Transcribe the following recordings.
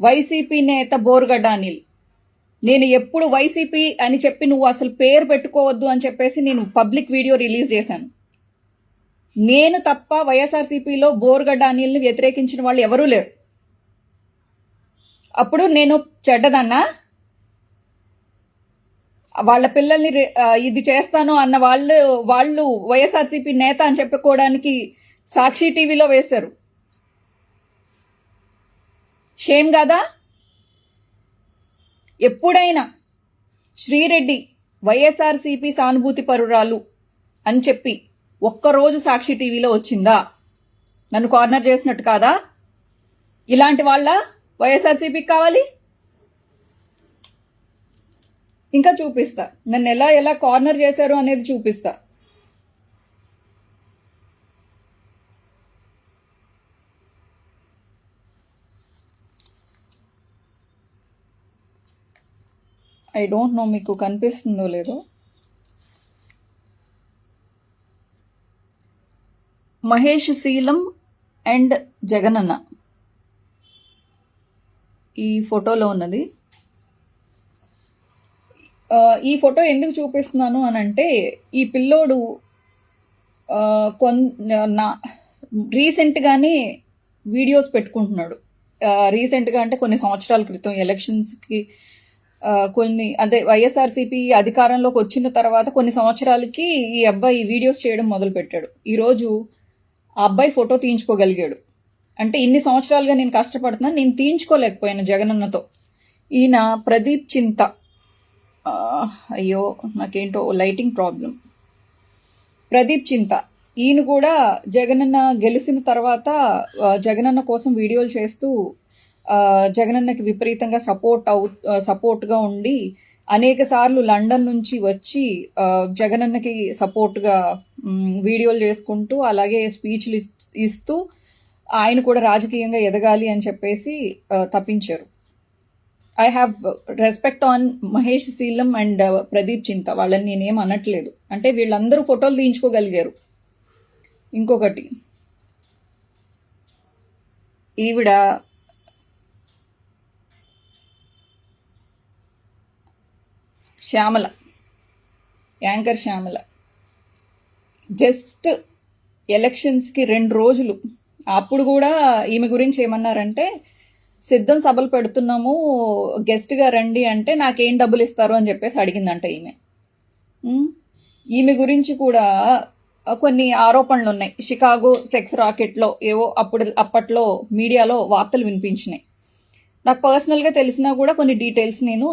YCP నేత బోరుగడ్డ అనిల్. నేను ఎప్పుడు వైసీపీ అని చెప్పి నువ్వు అసలు పేరు పెట్టుకోవద్దు అని చెప్పేసి నేను పబ్లిక్ వీడియో రిలీజ్ చేశాను. నేను తప్ప వైఎస్ఆర్సీపీలో బోరుగడ్డ అనిల్ని వ్యతిరేకించిన వాళ్ళు ఎవరూ లేరు. అప్పుడు నేను చెడ్డదన్నా? వాళ్ళ పిల్లల్ని ఇది చేస్తాను అన్న వాళ్ళు వైఎస్ఆర్సీపీ నేత అని చెప్పుకోవడానికి సాక్షి టీవీలో వేశారు. షేమ్ కాదా? ఎప్పుడైనా శ్రీరెడ్డి వైఎస్ఆర్సీపీ సానుభూతి పరురాలు అని చెప్పి ఒక్కరోజు సాక్షి టీవీలో వచ్చిందా? నన్ను కార్నర్ చేసినట్టు కాదా? ఇలాంటి వాళ్ళ వైఎస్ఆర్సీపీకి కావాలి? ఇంకా చూపిస్తా, నన్ను ఎలా కార్నర్ చేశారు అనేది చూపిస్తా. ఐ డోంట్ నో మీకు కనిపిస్తుందో లేదో. మహేష్ శీలం అండ్ జగనన్న ఈ ఫోటోలో ఉన్నది. ఈ ఫోటో ఎందుకు చూపిస్తున్నాను అని అంటే, ఈ పిల్లోడు రీసెంట్గానే వీడియోస్ పెట్టుకుంటున్నాడు. రీసెంట్గా అంటే కొన్ని సంవత్సరాల క్రితం ఎలక్షన్స్కి కొన్ని అదే వైఎస్ఆర్సీపీ అధికారంలోకి వచ్చిన తర్వాత కొన్ని సంవత్సరాలకి ఈ అబ్బాయి వీడియోస్ చేయడం మొదలు పెట్టాడు. ఈరోజు ఆ అబ్బాయి ఫోటో తీయించుకోగలిగాడు. అంటే ఇన్ని సంవత్సరాలుగా నేను కష్టపడుతున్నా, నేను తీయించుకోలేకపోయాను జగనన్నతో. ఈయన ప్రదీప్ చింత, అయ్యో నాకేంటో లైటింగ్ ప్రాబ్లం, ప్రదీప్ చింత, ఈయన కూడా జగనన్న గెలిచిన తర్వాత జగనన్న కోసం వీడియోలు చేస్తూ జగనన్నకి విపరీతంగా సపోర్ట్గా ఉండి అనేక సార్లు లండన్ నుంచి వచ్చి జగనన్నకి సపోర్ట్గా వీడియోలు చేసుకుంటూ అలాగే స్పీచ్లు ఇస్తూ ఆయన కూడా రాజకీయంగా ఎదగాలి అని చెప్పేసి తప్పించారు. I have respect on Mahesh Sheelam and Pradeep Chinta, వాళ్ళని నేనేం అనట్లేదు. అంటే వీళ్ళందరూ ఫోటోలు తీయించుకోగలిగారు. ఇంకొకటి, ఈవిడ శ్యామల, యాంకర్ శ్యామల, జస్ట్ ఎలక్షన్స్కి 2 రోజులు అప్పుడు కూడా ఈమె గురించి ఏమన్నారంటే, సిద్ధం సభలు పెడుతున్నాము గెస్ట్గా రండి అంటే నాకేం డబ్బులు ఇస్తారు అని చెప్పేసి అడిగిందంట ఈమె. ఈమె గురించి కూడా కొన్ని ఆరోపణలు ఉన్నాయి. షికాగో సెక్స్ రాకెట్లో ఏవో అప్పట్లో మీడియాలో వార్తలు వినిపించినాయి. నాకు పర్సనల్గా తెలిసినా కూడా కొన్ని డీటెయిల్స్ నేను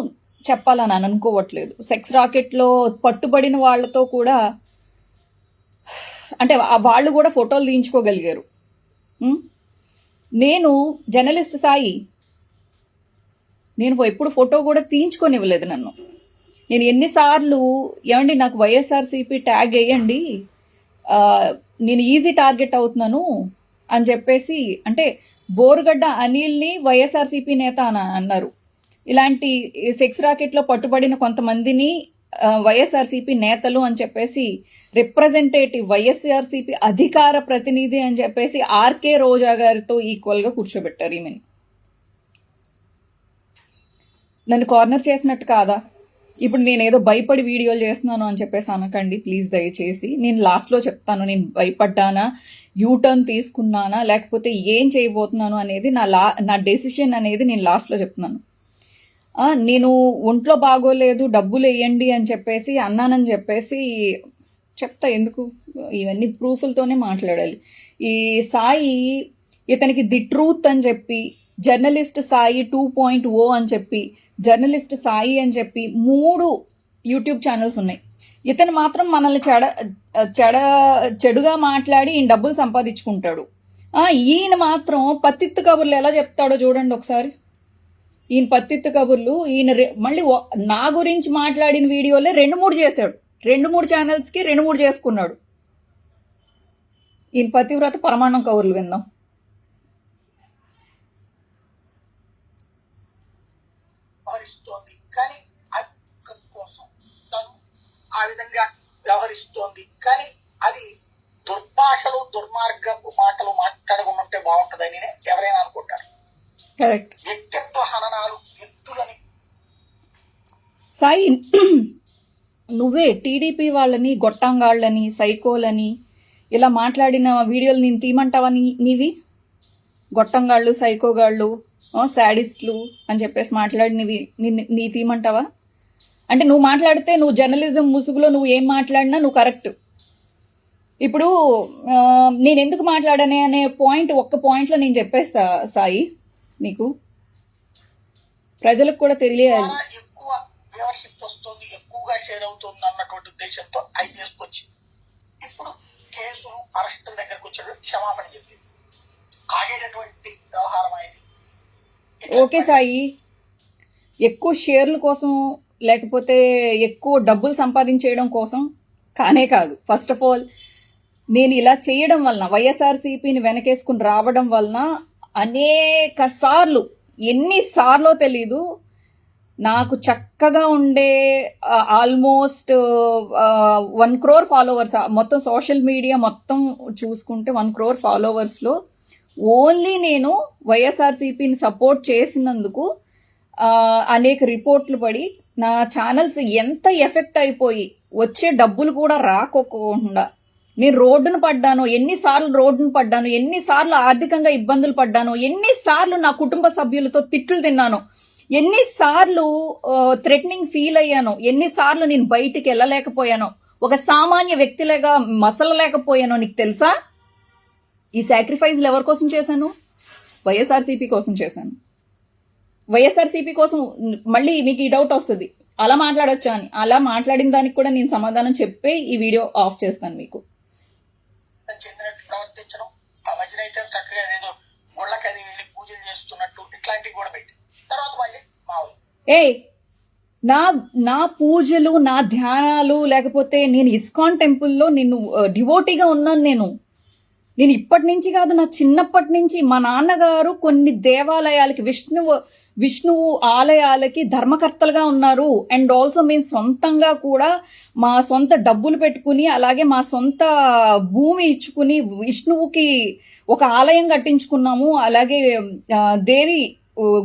చెప్పాలని అనుకోవట్లేదు. సెక్స్ రాకెట్లో పట్టుబడిన వాళ్ళతో కూడా అంటే వాళ్ళు కూడా ఫోటోలు తీయించుకోగలిగారు. నేను జర్నలిస్ట్ సాయి, నేను ఎప్పుడు ఫోటో కూడా తీయించుకొనివ్వలేదు నన్ను. నేను ఎన్నిసార్లు ఏమండి నాకు వైఎస్ఆర్సీపీ ట్యాగ్ వేయండి, నేను ఈజీ టార్గెట్ అవుతున్నాను అని చెప్పేసి, అంటే బోరుగడ్డ అనిల్ని వైఎస్ఆర్సీపీ నేత అని అన్నారు. ఇలాంటి సెక్స్ రాకెట్లో పట్టుబడిన కొంతమందిని వైఎస్ఆర్సీపీ నేతలు అని చెప్పేసి, రిప్రజెంటేటివ్ వైఎస్ఆర్సీపీ అధికార ప్రతినిధి అని చెప్పేసి ఆర్కే రోజా గారితో ఈక్వల్గా కూర్చోబెట్టారు ఈమెని. నన్ను కార్నర్ చేసినట్టు కాదా? ఇప్పుడు నేనేదో భయపడి వీడియోలు చేస్తున్నాను అని చెప్పేసి అనకండి ప్లీజ్, దయచేసి. నేను లాస్ట్లో చెప్తాను నేను భయపడ్డానా, యూటర్న్ తీసుకున్నానా, లేకపోతే ఏం చేయబోతున్నాను అనేది నా డెసిషన్ అనేది నేను లాస్ట్లో చెప్తున్నాను. నేను ఒంట్లో బాగోలేదు డబ్బులు వేయండి అని చెప్పేసి అన్నానని చెప్పేసి చెప్తా. ఎందుకు? ఇవన్నీ ప్రూఫ్లతోనే మాట్లాడాలి. ఈ సాయి ఇతనికి ది ట్రూత్ అని చెప్పి, జర్నలిస్ట్ సాయి 2.0 అని చెప్పి, జర్నలిస్ట్ సాయి అని చెప్పి 3 యూట్యూబ్ ఛానల్స్ ఉన్నాయి. ఇతను మాత్రం మనల్ని చెడుగా మాట్లాడి ఈయన డబ్బులు సంపాదించుకుంటాడు. ఈయన మాత్రం పత్తిత్తు కబుర్లు ఎలా చెప్తాడో చూడండి ఒకసారి. ఈయన పత్తిత్తు కబుర్లు, ఈయన మళ్ళీ నా గురించి మాట్లాడిన వీడియోలే 2-3 చేశాడు. 2-3 ఛానల్స్కి 2-3 చేసుకున్నాడు. ఈయన పతివ్రత పరమాణం కబుర్లు విందాం. కానీ కోసం తను ఆ విధంగా వ్యవహరిస్తోంది. కానీ అది దుర్భాషలు దుర్మార్గపు మాటలు మాట్లాడకుండా ఉంటే బాగుంటుందని ఎవరైనా అనుకుంటారు. కరెక్ట్. వ్యక్తిత్వ హననాలు, వ్యక్తులని సాయి, నువ్వే టీడీపీ వాళ్ళని గొట్టంగాళ్ళని సైకోలని ఇలా మాట్లాడిన వీడియోలు నేను తీయమంటావా? నీవి గొట్టంగాళ్ళు, సైకోగాళ్ళు, శాడిస్టులు అని చెప్పేసి మాట్లాడినవి నీ తీయమంటావా? అంటే నువ్వు మాట్లాడితే, నువ్వు జర్నలిజం ముసుగులో నువ్వు ఏం మాట్లాడినా నువ్వు కరెక్ట్. ఇప్పుడు నేను ఎందుకు మాట్లాడానే అనే పాయింట్ ఒక్క పాయింట్లో నేను చెప్పేస్తా సాయి, నీకు ప్రజలకు కూడా తెలియాలి. చాలా ఎక్కువ వ్యూవర్షిప్ వస్తుంది, ఎక్కువగా షేర్ అవుతుంది అన్నటువంటి ఉద్దేశంతో అవి చేసుకొచ్చింది. ఇప్పుడు కేసులు, అరెస్టుల దగ్గరకు వచ్చాడు, క్షమాపణ చెప్పి ఆగేటటువంటి వ్యవహారం అయింది. ఓకే సాయి, ఎక్కువ షేర్ల కోసం లేకపోతే ఎక్కువ డబ్బులు సంపాదించేయడం కోసం కానే కాదు. ఫస్ట్ ఆఫ్ ఆల్ నేను ఇలా చేయడం వలన, వైఎస్ఆర్సీపీని వెనకేసుకుని రావడం వలన అనేక సార్లు, ఎన్నిసార్లో తెలీదు, నాకు చక్కగా ఉండే ఆల్మోస్ట్ 1 crore ఫాలోవర్స్, మొత్తం సోషల్ మీడియా మొత్తం చూసుకుంటే 1 crore ఫాలోవర్స్లో ఓన్లీ నేను వైఎస్ఆర్సీపీని సపోర్ట్ చేసినందుకు అనేక రిపోర్ట్లు పడి నా ఛానల్స్ ఎంత ఎఫెక్ట్ అయిపోయి వచ్చే డబ్బులు కూడా రాకోకుండా నేను రోడ్డును పడ్డాను, ఎన్నిసార్లు రోడ్డును పడ్డాను, ఎన్నిసార్లు ఆర్థికంగా ఇబ్బందులు పడ్డాను, ఎన్నిసార్లు నా కుటుంబ సభ్యులతో తిట్లు తిన్నాను, ఎన్నిసార్లు థ్రెటనింగ్ ఫీల్ అయ్యాను, ఎన్నిసార్లు నేను బయటికి వెళ్ళలేకపోయాను, ఒక సామాన్య వ్యక్తిలాగా మసలలేకపోయాను. నీకు తెలుసా? ఈ సాక్రిఫైజ్లు ఎవరి కోసం చేశాను? వైఎస్ఆర్సీపీ కోసం చేశాను. వైఎస్ఆర్సీపీ కోసం. మళ్ళీ మీకు ఈ డౌట్ వస్తుంది, అలా మాట్లాడొచ్చా అని. అలా మాట్లాడిన దానికి కూడా నేను సమాధానం చెప్పే ఈ వీడియో ఆఫ్ చేస్తాను మీకు. చెందినట్టు ప్రవర్తించడం, ఆ మధ్యన అయితే చక్కగా ఏదో గుళ్ళకది వెళ్ళి పూజలు చేస్తున్నట్టు ఇట్లాంటివి కూడా పెట్టి తర్వాత మళ్ళీ మామూలు నా పూజలు, నా ధ్యానాలు, లేకపోతే నేను ఇస్కాన్ టెంపుల్లో నేను డివోటీగా ఉన్నాను. నేను ఇప్పటి నుంచి కాదు, నా చిన్నప్పటి నుంచి మా నాన్నగారు కొన్ని దేవాలయాలకి, విష్ణువు ఆలయాలకి ధర్మకర్తలుగా ఉన్నారు. అండ్ ఆల్సో మేము సొంతంగా కూడా మా సొంత డబ్బులు పెట్టుకుని, అలాగే మా సొంత భూమి ఇచ్చుకుని విష్ణువుకి ఒక ఆలయం కట్టించుకున్నాము, అలాగే దేవి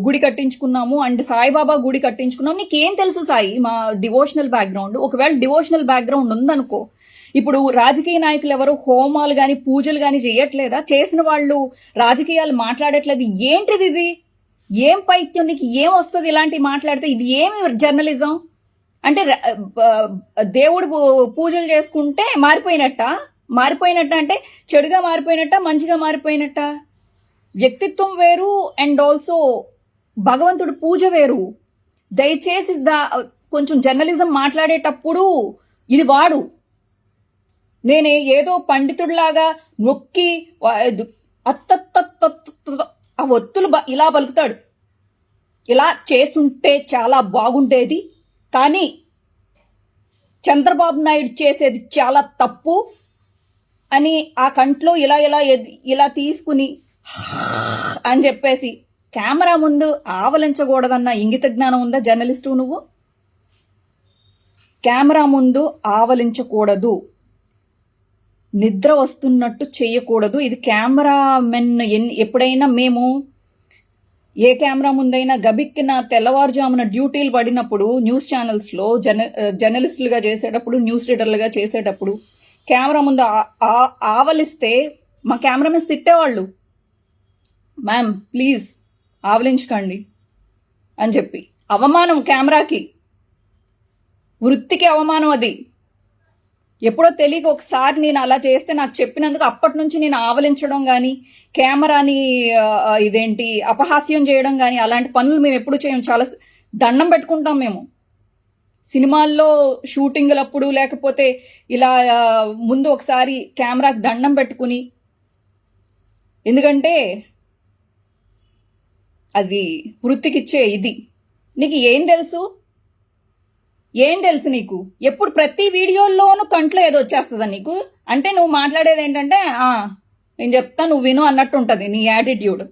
గుడి కట్టించుకున్నాము, అండ్ సాయిబాబా గుడి కట్టించుకున్నాము. నీకేం తెలుసు సాయి మా డివోషనల్ బ్యాక్గ్రౌండ్? ఒకవేళ డివోషనల్ బ్యాక్గ్రౌండ్ ఉందనుకో, ఇప్పుడు రాజకీయ నాయకులు ఎవరు హోమాలు గాని పూజలు గాని చేయట్లేదా? చేసిన వాళ్ళు రాజకీయాలు మాట్లాడట్లేదు. ఏంటిది ఇది? ఏం పైత్యం? నీకు ఏం వస్తుంది ఇలాంటివి మాట్లాడితే? ఇది ఏమి జర్నలిజం? అంటే దేవుడు పూజలు చేసుకుంటే మారిపోయినట్ట అంటే చెడుగా మారిపోయినట్ట, మంచిగా మారిపోయినట్ట? వ్యక్తిత్వం వేరు, అండ్ ఆల్సో భగవంతుడు పూజ వేరు. దయచేసి కొంచెం జర్నలిజం మాట్లాడేటప్పుడు ఇది వాడు. నేనే ఏదో పండితుడిలాగా నొక్కి ఆ ఒత్తులు ఇలా పలుకుతాడు, ఇలా చేస్తుంటే చాలా బాగుండేది, కానీ చంద్రబాబు నాయుడు చేసేది చాలా తప్పు అని ఆ కంట్లో ఇలా తీసుకుని అని చెప్పేసి కెమెరా ముందు ఆవలించకూడదన్న ఇంగిత జ్ఞానం ఉందా జర్నలిస్టు నువ్వు? కెమెరా ముందు ఆవలించకూడదు, నిద్ర వస్తున్నట్టు చేయకూడదు. ఇది కెమెరామెన్ ఎప్పుడైనా మేము ఏ కెమెరా ముందైనా గబిక్కిన తెల్లవారుజామున డ్యూటీలు పడినప్పుడు న్యూస్ ఛానల్స్లో జర్నలిస్టులుగా చేసేటప్పుడు, న్యూస్ రీడర్లుగా చేసేటప్పుడు కెమెరా ముందు ఆవలిస్తే మా కెమెరామెన్స్ తిట్టేవాళ్ళు, మ్యామ్ ప్లీజ్ ఆవలించకండి అని చెప్పి. అవమానం, కెమెరాకి, వృత్తికి అవమానం అది. ఎప్పుడో తెలియక ఒకసారి నేను అలా చేస్తే నాకు చెప్పినందుకు అప్పటి నుంచి నేను ఆవలించడం కానీ, కెమెరాని అపహాస్యం చేయడం కానీ అలాంటి పనులు మేము ఎప్పుడు చేయం. చాలా దండం పెట్టుకుంటాం మేము సినిమాల్లో షూటింగ్లప్పుడు, లేకపోతే ఇలా ముందు ఒకసారి కెమెరాకి దండం పెట్టుకుని. ఎందుకంటే అది వృత్తికిచ్చే ఇది. నీకు ఏం తెలుసు నీకు? ఎప్పుడు ప్రతి వీడియోల్లోనూ కంట్లో ఏదో వచ్చేస్తుందా నీకు? అంటే నువ్వు మాట్లాడేది ఏంటంటే నేను చెప్తా నువ్వు విను అన్నట్టు ఉంటుంది నీ యాటిట్యూడ్.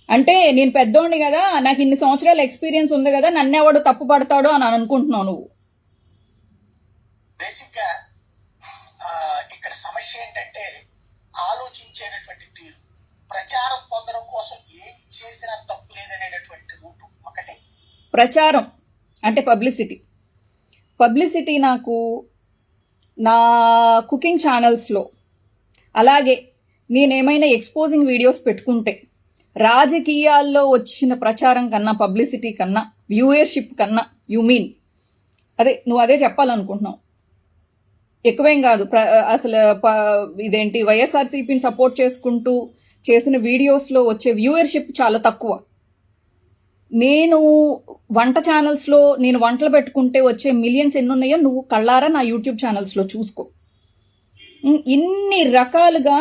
అంటే నేను పెద్దోడిని కదా, నాకు ఇన్ని సంవత్సరాల ఎక్స్పీరియన్స్ ఉంది కదా, నన్నెవడు తప్పు పడతాడు అని అనుకుంటున్నావు నువ్వు. బేసిక్ గా ఇక్కడ సమస్య ఏంటంటే ఆలోచించేటటువంటి తీరు, ప్రచారం పొందడం కోసం ఏం చేసినా తప్పు లేదనేటటువంటి రూటు ఒకటి. ప్రచారం అంటే పబ్లిసిటీ నాకు నా కుకింగ్ ఛానల్స్లో, అలాగే నేనేమైనా ఎక్స్పోజింగ్ వీడియోస్ పెట్టుకుంటే రాజకీయాల్లో వచ్చిన ప్రచారం కన్నా, పబ్లిసిటీ కన్నా, వ్యూయర్షిప్ కన్నా, నువ్వు అదే చెప్పాలనుకుంటున్నావు. ఎక్కువేం కాదు. అసలు ఇదేంటి వైఎస్ఆర్సీపీని సపోర్ట్ చేసుకుంటూ చేసిన వీడియోస్లో వచ్చే వ్యూయర్షిప్ చాలా తక్కువ. నేను వంట ఛానల్స్లో నేను వంటలు పెట్టుకుంటే వచ్చే మిలియన్స్ ఎన్ని ఉన్నాయో నువ్వు కళ్ళారా నా యూట్యూబ్ ఛానల్స్లో చూసుకో. ఇన్ని రకాలుగా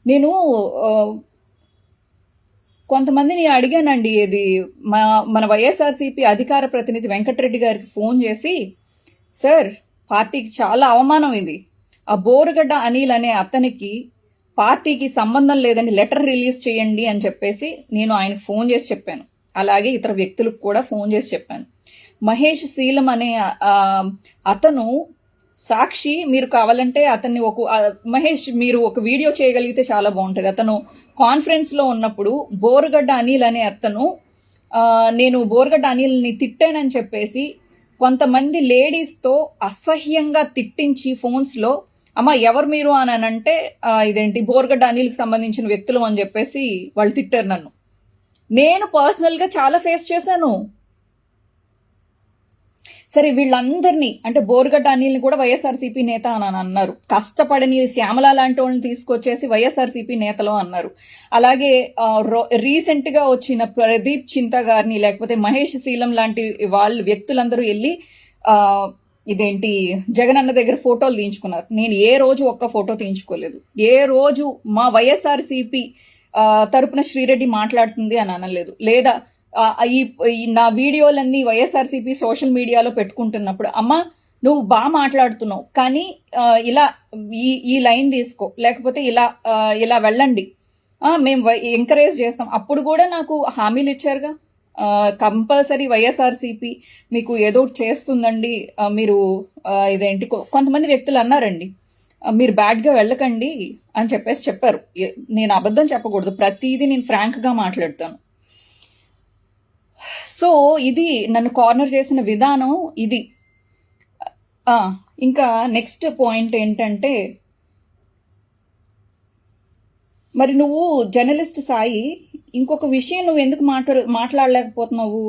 నేను కొంతమందిని అడిగానండి. ఇది మన వైఎస్ఆర్సీపీ అధికార ప్రతినిధి వెంకటరెడ్డి గారికి ఫోన్ చేసి, సార్ పార్టీకి చాలా అవమానం ఇది, ఆ బోరుగడ్డ అనిల్ అనే అతనికి పార్టీకి సంబంధం లేదని లెటర్ రిలీజ్ చేయండి అని చెప్పేసి నేను ఆయనకు ఫోన్ చేసి చెప్పాను. అలాగే ఇతర వ్యక్తులకు కూడా ఫోన్ చేసి చెప్పాను. మహేష్ శీలం అనే అతను సాక్షి, మీరు కావాలంటే అతన్ని మహేష్ మీరు ఒక వీడియో చేయగలిగితే చాలా బాగుంటుంది. అతను కాన్ఫరెన్స్ లో ఉన్నప్పుడు బోరుగడ్డ అనిల్ అనే అతను నేను బోరుగడ్డ అనిల్ని తిట్టానని చెప్పేసి కొంతమంది లేడీస్తో అసహ్యంగా తిట్టించి ఫోన్స్ లో, అమ్మ ఎవరు మీరు అని అంటే ఇదేంటి బోరుగడ్డ అనిల్కి సంబంధించిన వ్యక్తులు అని చెప్పేసి వాళ్ళు తిట్టారు నన్ను. నేను పర్సనల్ గా చాలా ఫేస్ చేశాను. సరే వీళ్ళందరినీ అంటే బోరుగడ్డ అనిల్ని కూడా వైఎస్ఆర్సీపీ నేత అని అన్నారు. కష్టపడని శ్యామల లాంటి వాళ్ళని తీసుకొచ్చేసి వైఎస్ఆర్సీపీ నేతలు అన్నారు. అలాగే రీసెంట్ గా వచ్చిన ప్రదీప్ చింత గారిని, లేకపోతే మహేష్ శీలం లాంటి వ్యక్తులందరూ వెళ్ళి ఇదేంటి జగనన్న దగ్గర ఫోటోలు తీయించుకున్నారు. నేను ఏ రోజు ఒక్క ఫోటో తీయించుకోలేదు. ఏ రోజు మా వైఎస్ఆర్సీపీ తరపున శ్రీరెడ్డి మాట్లాడుతుంది అని అనలేదు. లేదా నా వీడియోలన్నీ వైఎస్ఆర్సీపీ సోషల్ మీడియాలో పెట్టుకుంటున్నప్పుడు, అమ్మ నువ్వు బాగా మాట్లాడుతున్నావు కానీ ఇలా ఈ లైన్ తీసుకో, లేకపోతే ఇలా వెళ్ళండి, మేము ఎంకరేజ్ చేస్తాం. అప్పుడు కూడా నాకు హామీలు ఇచ్చారుగా, కంపల్సరీ వైఎస్ఆర్సీపీ మీకు ఏదో చేస్తుందండి, మీరు ఇదేంటి కొంతమంది వ్యక్తులు అన్నారండి, మీరు బ్యాడ్గా వెళ్ళకండి అని చెప్పేసి చెప్పారు. నేను అబద్ధం చెప్పకూడదు, ప్రతిదీ నేను ఫ్రాంక్గా మాట్లాడతాను. సో ఇది నన్ను కార్నర్ చేసిన విధానం ఇది. ఇంకా నెక్స్ట్ పాయింట్ ఏంటంటే, మరి నువ్వు జర్నలిస్ట్ సాయి ఇంకొక విషయం నువ్వు ఎందుకు మాట్లాడలేకపోతున్నావు?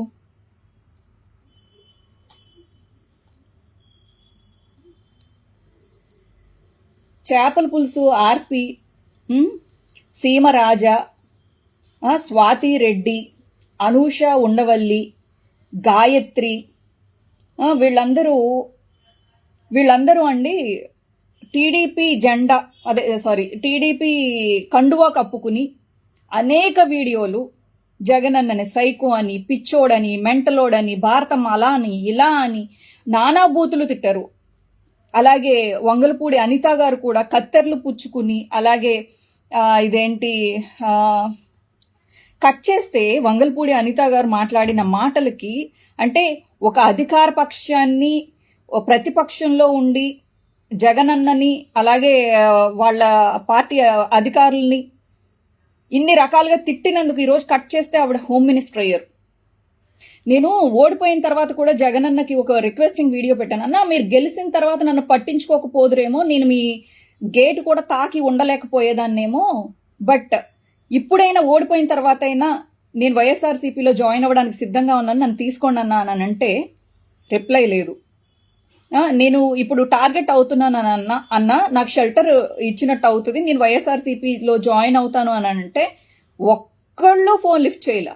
చేపల పులుసు ఆర్పి, సీమరాజా, స్వాతి రెడ్డి, అనూష ఉండవల్లి, గాయత్రి, వీళ్ళందరూ అండి టీడీపీ టీడీపీ కండువా కప్పుకుని అనేక వీడియోలు జగనన్నని సైకో అని, పిచ్చోడని, మెంటలోడని, భారతం అలా అని ఇలా అని నానా బూతులు తిట్టారు. అలాగే వంగలపూడి అనిత గారు కూడా కత్తెర్లు పుచ్చుకుని, అలాగే ఇదేంటి కట్ చేస్తే వంగలపూడి అనిత గారు మాట్లాడిన మాటలకి, అంటే ఒక అధికార పక్షాన్ని ప్రతిపక్షంలో ఉండి జగనన్నని అలాగే వాళ్ళ పార్టీ అధికారుల్ని ఇన్ని రకాలుగా తిట్టినందుకు ఈరోజు కట్ చేస్తే ఆవిడ హోమ్ మినిస్టర్ అయ్యారు. నేను ఓడిపోయిన తర్వాత కూడా జగనన్నకి ఒక రిక్వెస్టింగ్ వీడియో పెట్టాను, అన్న మీరు గెలిచిన తర్వాత నన్ను పట్టించుకోకపోదురేమో, నేను మీ గేట్ కూడా తాకి ఉండలేకపోయేదాన్నేమో, బట్ ఇప్పుడైనా ఓడిపోయిన తర్వాత అయినా నేను వైఎస్ఆర్సీపీలో జాయిన్ అవ్వడానికి సిద్ధంగా ఉన్నాను, నన్ను తీసుకోండి అని అంటే రిప్లై లేదు. నేను ఇప్పుడు టార్గెట్ అవుతున్నాను అన్న నాకు షెల్టర్ ఇచ్చినట్టు అవుతుంది, నేను వైఎస్ఆర్సీపీలో జాయిన్ అవుతాను అని అంటే ఒక్కళ్ళు ఫోన్ లిఫ్ట్ చేయలే.